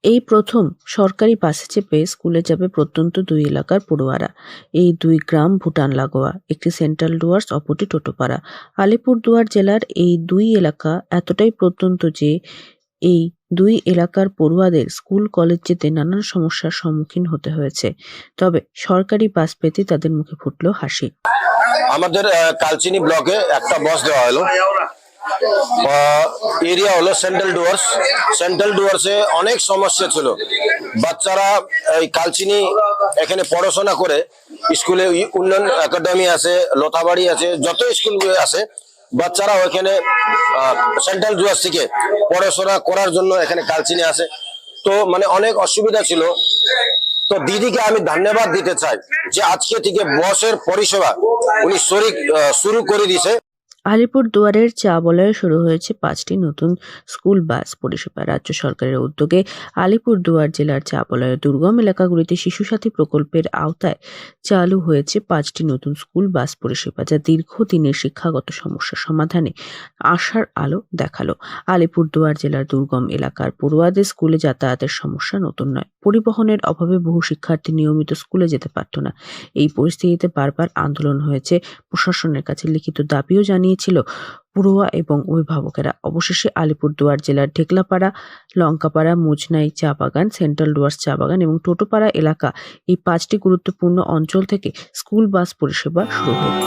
এই প্রথম সরকারি বাসে চেপে স্কুলে যাবে প্রত্যন্ত দুই এলাকার পড়ুয়ারা। এই দুই গ্রাম ভুটান লাগোয়া, একটি সেন্ট্রাল ডুয়ার্স, অপরটি টোটোপাড়া। আলিপুরদুয়ার জেলার এই দুই এলাকা এতটাই প্রত্যন্ত যে এই দুই এলাকার পড়ুয়াদের স্কুল কলেজ যেতে নানান সমস্যার সম্মুখীন হতে হয়েছে। তবে সরকারি বাস পেতে তাদের মুখে ফুটল হাসি। আমাদের কালচিনি ব্লকে একটা বাস দেওয়া হলো। এরিয়া হলো সেন্ট্রাল ডুয়ার্সে অনেক সমস্যা ছিল। বাচ্চারা এই কালচিনি এখানে পড়াশোনা করে, স্কুলে উন্নয়ন একাডেমি আছে, লতাবাড়ি আছে, যত স্কুলগুলো আছে, বাচ্চারা ওইখানে সেন্ট্রাল ডুয়ার্স থেকে পড়াশোনা করার জন্য এখানে কালচিনি আসে। তো মানে অনেক অসুবিধা ছিল। তো দিদিকে আমি ধন্যবাদ দিতে চাই যে আজকে থেকে বসের পরিষেবা উনি শুরু করে দিয়েছে। আলিপুরদুয়ারের চা বলয়ে শুরু হয়েছে 5টি নতুন স্কুল বাস পরিষেবা। রাজ্য সরকারের উদ্যোগে আলিপুরদুয়ার জেলার চা বলয়ের দুর্গম এলাকাগুলিতে শিশু সাথী প্রকল্পের আওতায় চালু হয়েছে 5টি নতুন স্কুল বাস পরিষেবা, যা দীর্ঘদিনের শিক্ষাগত সমস্যা সমাধানে আশার আলো দেখালো। আলিপুরদুয়ার জেলার দুর্গম এলাকার পড়ুয়াদের স্কুলে যাতায়াতের সমস্যা নতুন নয়। পরিবহনের অভাবে বহু শিক্ষার্থী নিয়মিত স্কুলে যেতে পারত না। এই পরিস্থিতিতে বারবার আন্দোলন হয়েছে, প্রশাসনের কাছে লিখিত দাবিও জানিয়েছিল পড়ুয়া এবং অভিভাবকেরা। অবশেষে আলিপুরদুয়ার জেলার ঢেকলাপাড়া, লঙ্কাপাড়া, মুজনাই চা বাগান, সেন্ট্রাল ডুয়ার্স চা বাগান এবং টোটোপাড়া এলাকা, এই 5টি গুরুত্বপূর্ণ অঞ্চল থেকে স্কুল বাস পরিষেবা শুরু হলো।